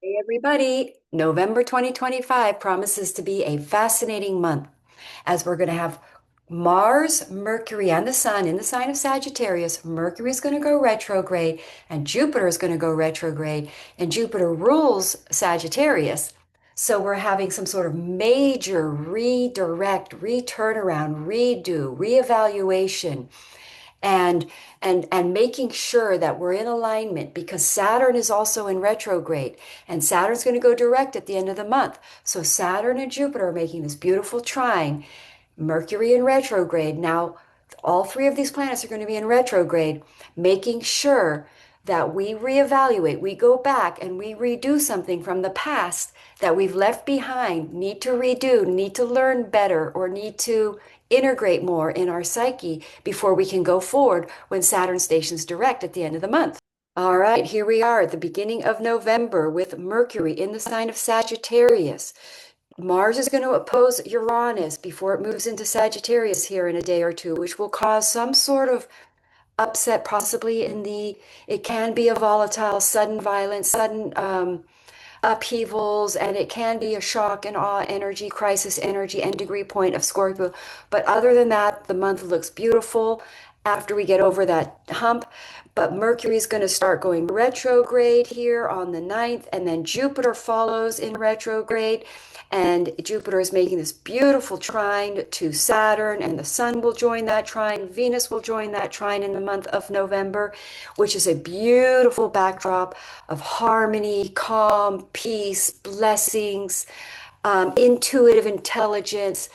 Hey everybody, November 2025 promises to be a fascinating month as we're going to have Mars, Mercury, and the Sun in the sign of Sagittarius. Mercury is going to go retrograde and Jupiter is going to go retrograde, and Jupiter rules Sagittarius. So we're having some sort of major redirect, returnaround, redo, reevaluation and and making sure that we're in alignment because Saturn is also in retrograde and Saturn's going to go direct at the end of the month. So Saturn and Jupiter are making this beautiful trine, Mercury in retrograde. Now, all three of these planets are going to be in retrograde, making sure that we reevaluate, we go back and we redo something from the past that we've left behind, need to redo, need to learn better, or need to integrate more in our psyche before we can go forward when Saturn stations direct at the end of the month. All right, here we are at the beginning of November with Mercury in the sign of Sagittarius. Mars is going to oppose Uranus before it moves into Sagittarius here in a day or two, which will cause some sort of upset, possibly it can be a volatile, sudden violence, sudden upheavals, and it can be a shock and awe energy, crisis energy, and degree point of Scorpio. But other than that, the month looks beautiful after we get over that hump. But Mercury is going to start going retrograde here on the 9th, and then Jupiter follows in retrograde. And Jupiter is making this beautiful trine to Saturn, and the Sun will join that trine. Venus will join that trine in the month of November, which is a beautiful backdrop of harmony, calm, peace, blessings, intuitive intelligence,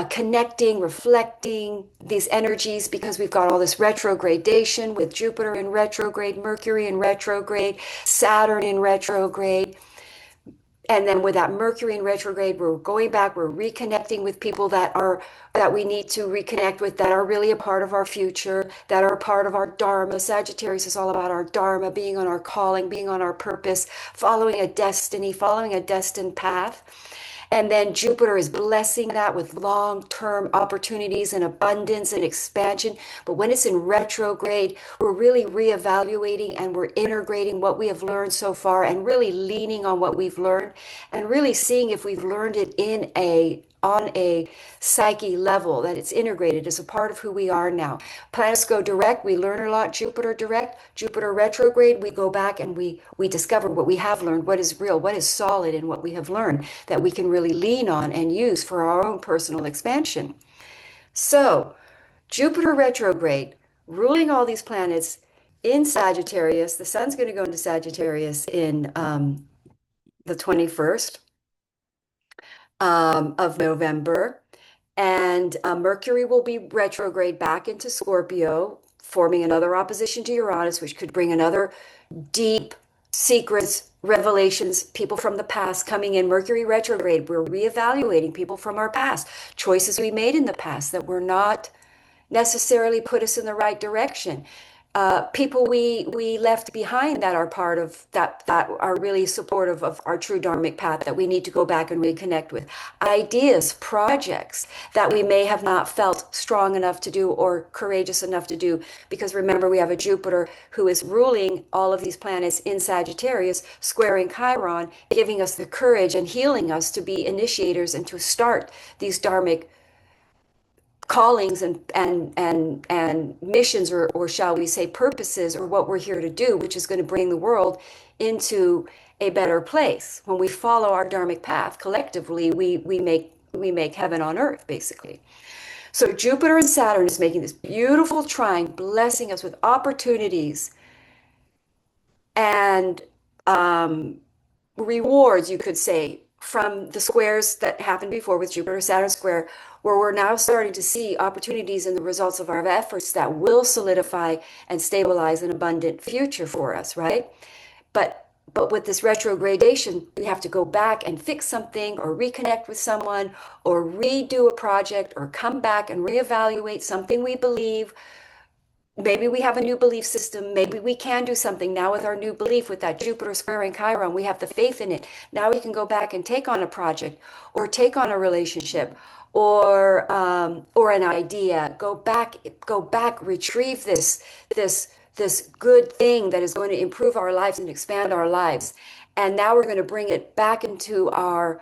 connecting, reflecting these energies because we've got all this retrogradation with Jupiter in retrograde, Mercury in retrograde, Saturn in retrograde. And then with that Mercury in retrograde, we're going back, we're reconnecting with people that we need to reconnect with, that are really a part of our future, that are a part of our Dharma. Sagittarius is all about our Dharma, being on our calling, being on our purpose, following a destiny, following a destined path. And then Jupiter is blessing that with long-term opportunities and abundance and expansion. But when it's in retrograde, we're really reevaluating and we're integrating what we have learned so far and really leaning on what we've learned and really seeing if we've learned it on a psyche level, that it's integrated as a part of who we are now. Planets go direct, we learn a lot. Jupiter direct, Jupiter retrograde, we go back and we discover what we have learned, what is real, what is solid in what we have learned that we can really lean on and use for our own personal expansion. So, Jupiter retrograde, ruling all these planets in Sagittarius. The Sun's going to go into Sagittarius in the 21st of November. And Mercury will be retrograde back into Scorpio, forming another opposition to Uranus, which could bring another deep secrets, revelations, people from the past coming in. Mercury retrograde, we're reevaluating people from our past, choices we made in the past that were not necessarily put us in the right direction. People we left behind that are part of that are really supportive of our true dharmic path that we need to go back and reconnect with. Ideas, projects that we may have not felt strong enough to do or courageous enough to do. Because remember, we have a Jupiter who is ruling all of these planets in Sagittarius, squaring Chiron, giving us the courage and healing us to be initiators and to start these dharmic callings and missions, or shall we say purposes, or what we're here to do, which is going to bring the world into a better place. When we follow our dharmic path collectively, we make heaven on earth, basically. So Jupiter and Saturn is making this beautiful trine, blessing us with opportunities and rewards, you could say, from the squares that happened before with Jupiter Saturn square, where we're now starting to see opportunities in the results of our efforts that will solidify and stabilize an abundant future for us, right? But with this retrogradation, we have to go back and fix something or reconnect with someone or redo a project or come back and reevaluate something we believe. Maybe we have a new belief system. Maybe we can do something now with our new belief, with that Jupiter squaring Chiron. We have the faith in it. Now we can go back and take on a project or take on a relationship or an idea. Go back, retrieve this this good thing that is going to improve our lives and expand our lives. And now we're going to bring it back into our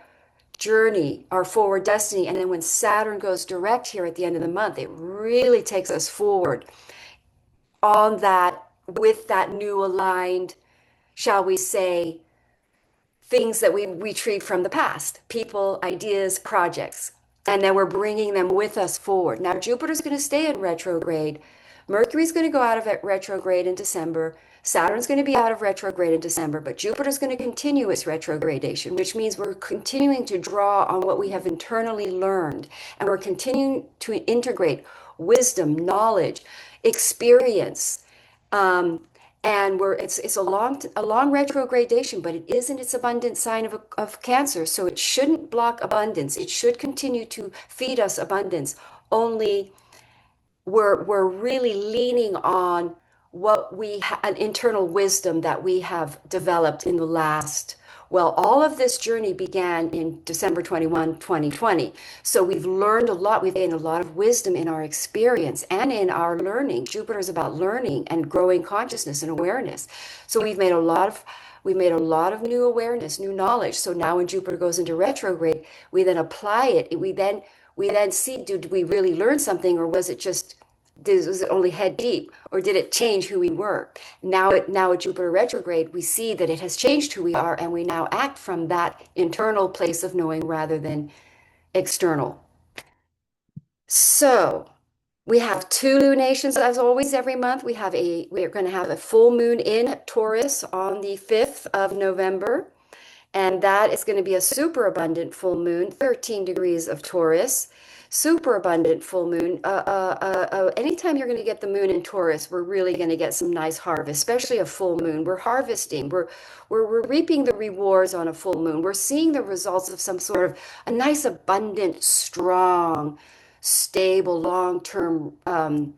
journey, our forward destiny. And then when Saturn goes direct here at the end of the month, it really takes us forward on that, with that new aligned, shall we say, things that we retrieved from the past, people, ideas, projects. And then we're bringing them with us forward. Now, Jupiter's going to stay in retrograde. Mercury's going to go out of retrograde in December. Saturn's going to be out of retrograde in December, but Jupiter's going to continue its retrogradation, which means we're continuing to draw on what we have internally learned, and we're continuing to integrate wisdom, knowledge, experience. And it's a long retrogradation, but it is in its abundant sign of Cancer, so it shouldn't block abundance. It should continue to feed us abundance. Only we're really leaning on what an internal wisdom that we have developed in the last. Well, all of this journey began in December 21, 2020. So we've learned a lot. We've gained a lot of wisdom in our experience and in our learning. Jupiter is about learning and growing consciousness and awareness. So we've made a lot of new awareness, new knowledge. So now when Jupiter goes into retrograde, we then apply it. We then see, did we really learn something, or was it only head deep, or did it change who we were? Now at Jupiter retrograde, we see that it has changed who we are, and we now act from that internal place of knowing rather than external. So we have two lunations, as always, every month. We're going to have a full moon in Taurus on the 5th of November. And that is going to be a super abundant full moon, 13 degrees of Taurus. Super abundant full moon. Anytime you're going to get the moon in Taurus, we're really going to get some nice harvest, especially a full moon. We're harvesting. We're reaping the rewards on a full moon. We're seeing the results of some sort of a nice, abundant, strong, stable, long-term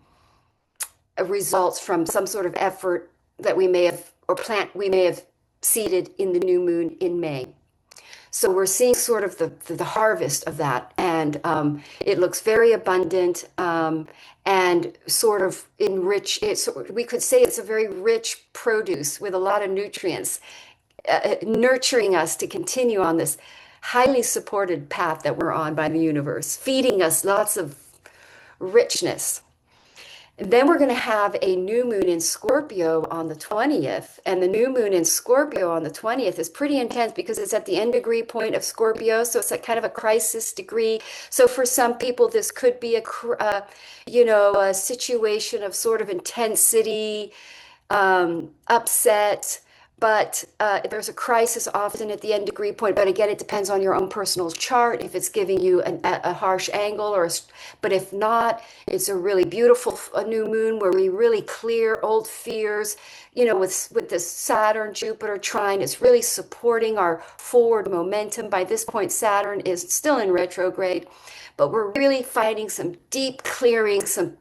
results from some sort of effort that we may have seeded in the new moon in May. So we're seeing sort of the harvest of that, and it looks very abundant and sort of we could say it's a very rich produce with a lot of nutrients, nurturing us to continue on this highly supported path that we're on by the universe, feeding us lots of richness. And then we're going to have a new moon in Scorpio on the 20th. And the new moon in Scorpio on the 20th is pretty intense because it's at the end degree point of Scorpio. So it's like kind of a crisis degree. So for some people, this could be a situation of sort of intensity, upset. But there's a crisis often at the end degree point. But again, it depends on your own personal chart, if it's giving you a harsh angle, but if not, it's a really beautiful new moon where we really clear old fears. With this Saturn, Jupiter trine, it's really supporting our forward momentum. By this point, Saturn is still in retrograde, but we're really finding some deep clearing, some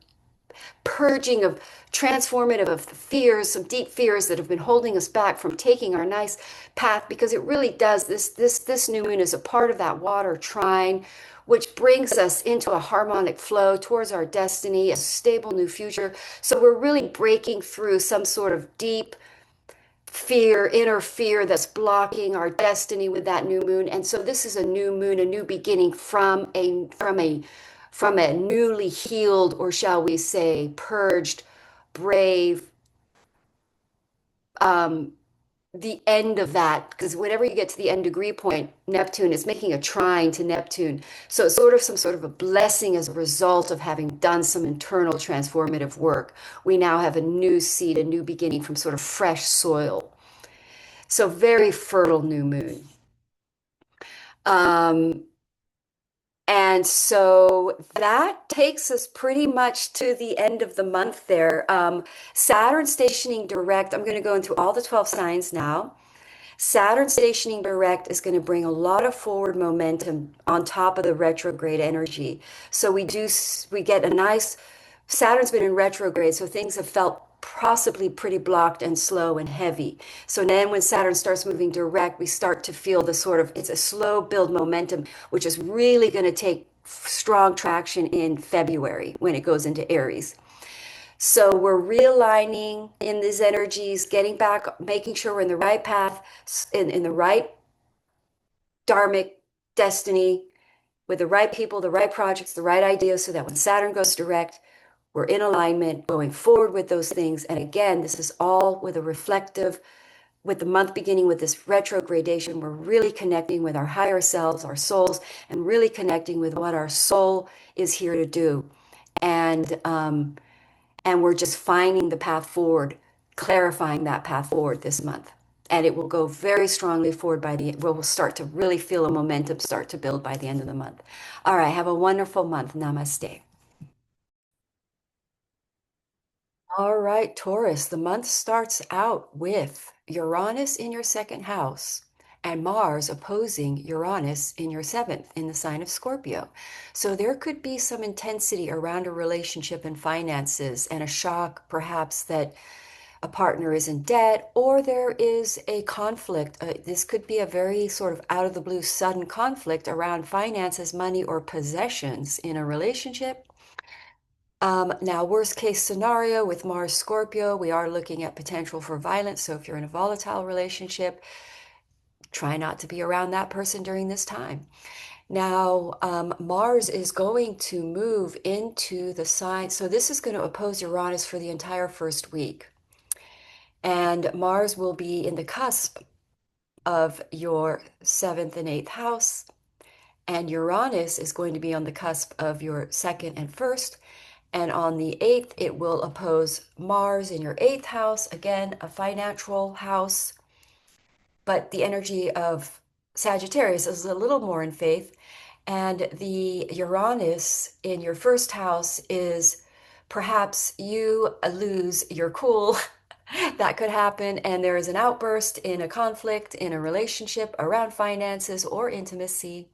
purging of transformative of the fears, some deep fears that have been holding us back from taking our nice path, because it really does. This new moon is a part of that water trine, which brings us into a harmonic flow towards our destiny, a stable new future. So we're really breaking through some sort of deep fear, inner fear that's blocking our destiny with that new moon. And so this is a new moon, a new beginning from a newly healed, or shall we say, purged, brave, the end of that, because whenever you get to the end degree point, Neptune is making a trine to Neptune. So it's sort of some sort of a blessing as a result of having done some internal transformative work. We now have a new seed, a new beginning from sort of fresh soil. So very fertile new moon. And so that takes us pretty much to the end of the month there. Saturn stationing direct, I'm going to go into all the 12 signs now. Saturn stationing direct is going to bring a lot of forward momentum on top of the retrograde energy. So we get a nice, Saturn's been in retrograde, so things have felt possibly pretty blocked and slow and heavy. So then when Saturn starts moving direct, we start to feel it's a slow build momentum, which is really going to take strong traction in February when it goes into Aries. So we're realigning in these energies, getting back, making sure we're in the right path, in the right Dharmic destiny, with the right people, the right projects, the right ideas, so that when Saturn goes direct, we're in alignment, going forward with those things. And again, this is all with a reflective, with the month beginning with this retrogradation. We're really connecting with our higher selves, our souls, and really connecting with what our soul is here to do. And we're just finding the path forward, clarifying that path forward this month. And it will go very strongly forward by the we'll start to really feel a momentum start to build by the end of the month. All right, have a wonderful month. Namaste. All right, Taurus, the month starts out with Uranus in your second house and Mars opposing Uranus in your seventh in the sign of Scorpio. So there could be some intensity around a relationship and finances and a shock, perhaps, that a partner is in debt or there is a conflict. This could be a very sort of out of the blue, sudden conflict around finances, money, or possessions in a relationship. Now, worst case scenario with Mars Scorpio, we are looking at potential for violence. So if you're in a volatile relationship, try not to be around that person during this time. Now, Mars is going to move into the sign. So this is going to oppose Uranus for the entire first week. And Mars will be in the cusp of your seventh and eighth house. And Uranus is going to be on the cusp of your second and first. And on the 8th, it will oppose Mars in your 8th house, again, a financial house. But the energy of Sagittarius is a little more in faith. And the Uranus in your first house is perhaps you lose your cool. That could happen. And there is an outburst in a conflict, in a relationship around finances or intimacy,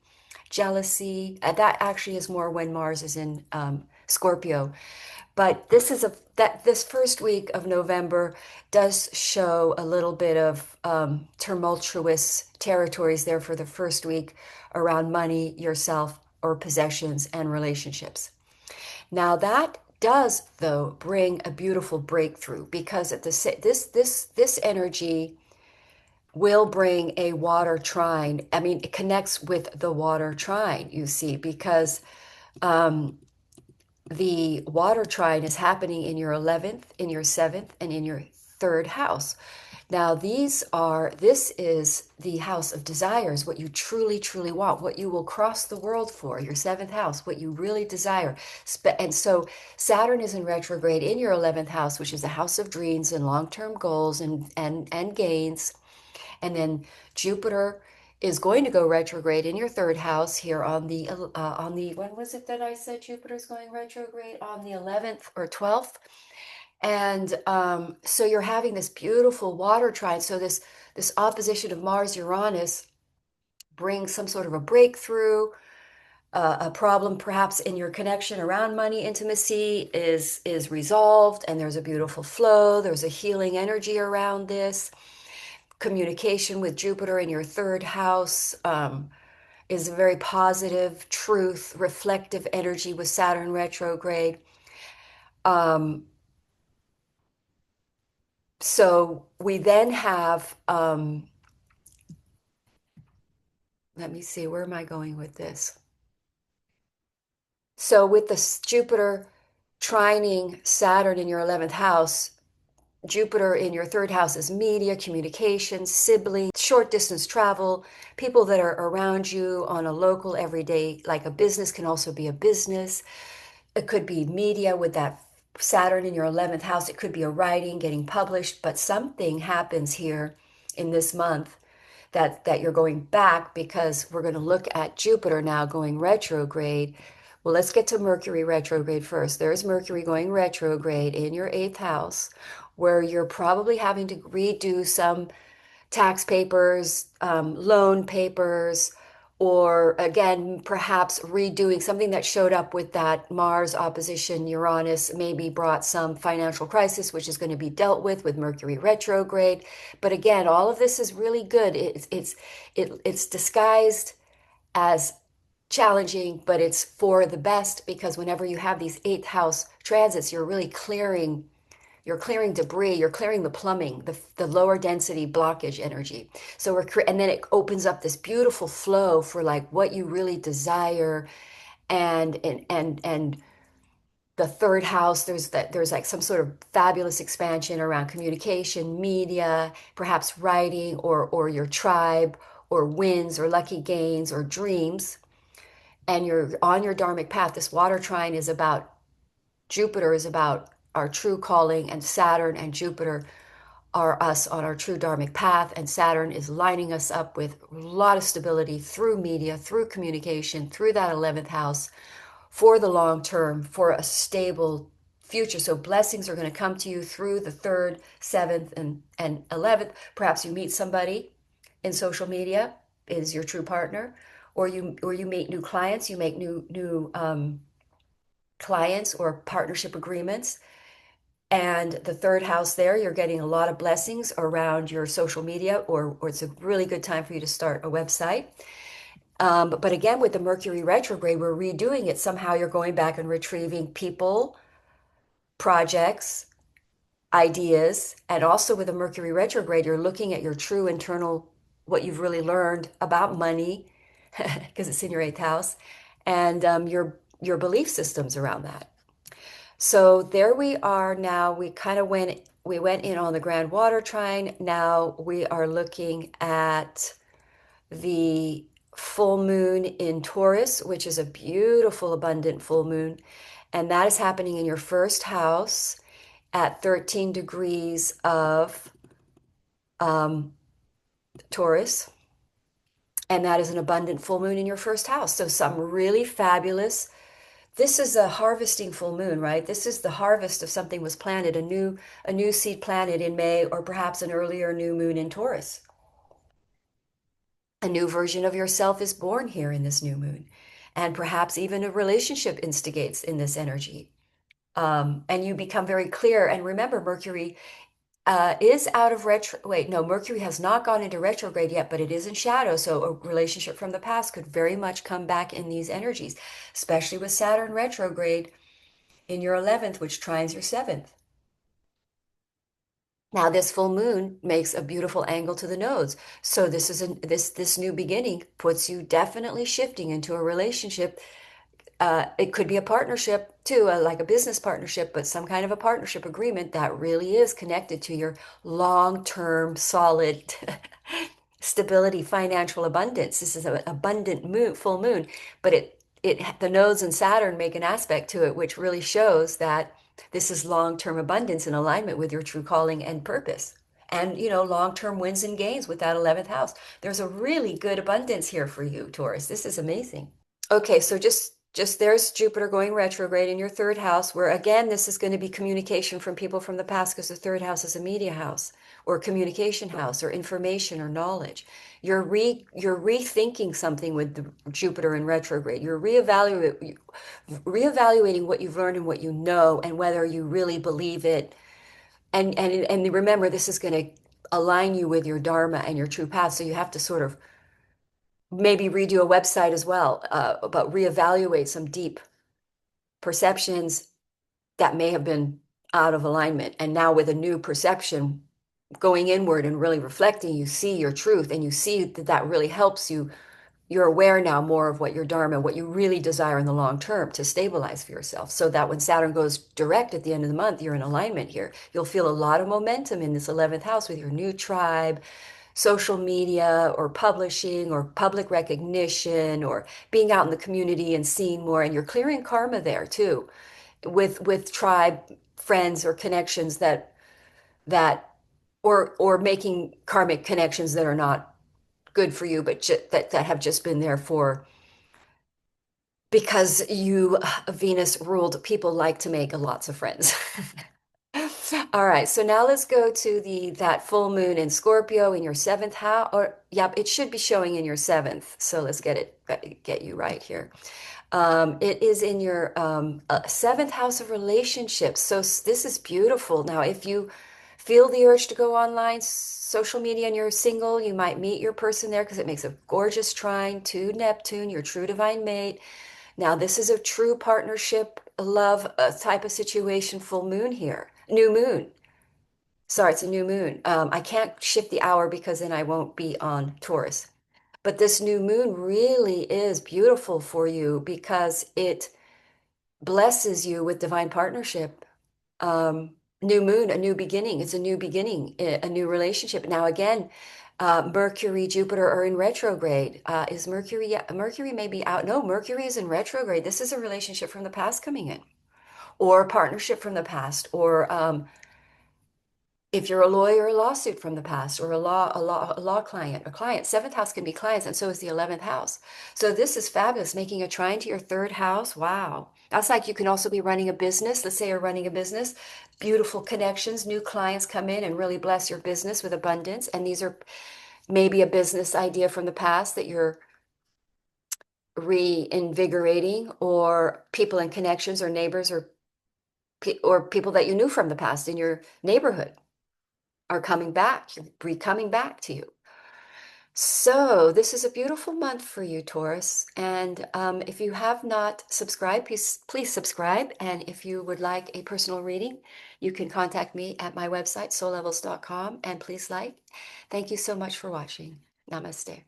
jealousy. That actually is more when Mars is in Scorpio. But this first week of November does show a little bit of tumultuous territories there for the first week around money, yourself, or possessions and relationships. Now that does though bring a beautiful breakthrough because this energy will bring a water trine. I mean, it connects with the water trine, you see, because um, the water trine is happening in your 11th, in your 7th, and in your third house. Now, this is the house of desires, what you truly, truly want, what you will cross the world for, your seventh house, what you really desire. And so Saturn is in retrograde in your 11th house, which is the house of dreams and long-term goals and gains. And then Jupiter is going to go retrograde in your third house here on the when was it that I said Jupiter's going retrograde on the 11th or 12th? And so you're having this beautiful water trine. So this opposition of Mars Uranus brings some sort of a breakthrough. A problem perhaps in your connection around money intimacy is resolved, and there's a beautiful flow. There's a healing energy around this. Communication with Jupiter in your third house is a very positive, truth, reflective energy with Saturn retrograde. Um, so we then have, let me see, where am I going with this? So with this Jupiter trining Saturn in your 11th house, Jupiter in your third house is media, communication, siblings, short distance travel, people that are around you on a local everyday, like a business can also be a business. It could be media with that Saturn in your 11th house. It could be a writing getting published, but something happens here in this month that you're going back because we're going to look at Jupiter now going retrograde. Well, let's get to Mercury retrograde first. There's Mercury going retrograde in your eighth house, where you're probably having to redo some tax papers, loan papers, or again, perhaps redoing something that showed up with that Mars opposition Uranus, maybe brought some financial crisis, which is going to be dealt with Mercury retrograde. But again, all of this is really good. It's disguised as challenging, but it's for the best because whenever you have these eighth house transits, you're clearing debris, you're clearing the plumbing, the lower density blockage energy. So and then it opens up this beautiful flow for like what you really desire, and the third house, there's like some sort of fabulous expansion around communication, media, perhaps writing, or your tribe, or wins, or lucky gains, or dreams. And you're on your dharmic path. This water trine is about Jupiter, is about our true calling, and Saturn and Jupiter are us on our true dharmic path. And Saturn is lining us up with a lot of stability through media, through communication, through that 11th house for the long term, for a stable future. So blessings are going to come to you through the third, seventh, and 11th. Perhaps you meet somebody in social media is your true partner, or you meet new clients, you make new clients or partnership agreements. And the third house there, you're getting a lot of blessings around your social media, or it's a really good time for you to start a website. But again, with the Mercury retrograde, we're redoing it. Somehow you're going back and retrieving people, projects, ideas. And also with the Mercury retrograde, you're looking at your true internal, what you've really learned about money, because it's in your eighth house, and your belief systems around that. So there we are now. We went in on the grand water trine. Now we are looking at the full moon in Taurus, which is a beautiful, abundant full moon. And that is happening in your first house at 13 degrees of um, Taurus. And that is an abundant full moon in your first house. So some really fabulous. This is a harvesting full moon, right? This is the harvest of something was planted, a new seed planted in May, or perhaps an earlier new moon in Taurus. A new version of yourself is born here in this new moon. And perhaps even a relationship instigates in this energy. And you become very clear. And remember, Mercury is out of retro. Wait, no, Mercury has not gone into retrograde yet, but it is in shadow. So a relationship from the past could very much come back in these energies, especially with Saturn retrograde in your 11th, which trines your 7th. Now, this full moon makes a beautiful angle to the nodes. So this new beginning puts you definitely shifting into a relationship. It could be a partnership too, like a business partnership, but some kind of a partnership agreement that really is connected to your long-term, solid stability, financial abundance. This is an abundant moon, full moon, but the nodes and Saturn make an aspect to it, which really shows that this is long-term abundance in alignment with your true calling and purpose. And, long-term wins and gains with that 11th house. There's a really good abundance here for you, Taurus. This is amazing. Okay, so just there's Jupiter going retrograde in your third house, where again, this is going to be communication from people from the past, because the third house is a media house or communication house or information or knowledge. You're rethinking something with the Jupiter in retrograde. You're reevaluating what you've learned and what you know, and whether you really believe it. And remember, this is going to align you with your Dharma and your true path. So you have to sort of maybe redo a website as well, but reevaluate some deep perceptions that may have been out of alignment. And now with a new perception, going inward and really reflecting, you see your truth, and you see that that really helps you. You're aware now more of what your Dharma, what you really desire in the long term to stabilize for yourself. So that when Saturn goes direct at the end of the month, you're in alignment here. You'll feel a lot of momentum in this 11th house with your new tribe, social media, or publishing, or public recognition, or being out in the community and seeing more. And you're clearing karma there too, with tribe friends or connections that or making karmic connections that are not good for you, but that have just been there for because Venus ruled people like to make lots of friends. All right, so now let's go to that full moon in Scorpio in your seventh house. Or yep, it should be showing in your seventh. So let's get you right here. It is in your seventh house of relationships. So this is beautiful. Now, if you feel the urge to go online, social media, and you're single, you might meet your person there, because it makes a gorgeous trine to Neptune, your true divine mate. Now, this is a true partnership, love type of situation, full moon here. New moon. Sorry, it's a new moon. I can't shift the hour because then I won't be on Taurus. But this new moon really is beautiful for you because it blesses you with divine partnership. New moon, a new beginning. It's a new beginning, a new relationship. Now, again, Mercury, Jupiter are in retrograde. Is Mercury, yeah, Mercury may be out. No, Mercury is in retrograde. This is a relationship from the past coming in, or a partnership from the past, or if you're a lawyer, a lawsuit from the past, or a law client, a client. Seventh house can be clients, and so is the 11th house. So this is fabulous, making a trine to your third house. Wow. That's like you can also be running a business. Let's say you're running a business, beautiful connections, new clients come in and really bless your business with abundance. And these are maybe a business idea from the past that you're reinvigorating, or people and connections, or neighbors, or people that you knew from the past in your neighborhood are coming back, coming back to you. So this is a beautiful month for you, Taurus. And if you have not subscribed, please subscribe. And if you would like a personal reading, you can contact me at my website, soullevels.com. And please like. Thank you so much for watching. Namaste.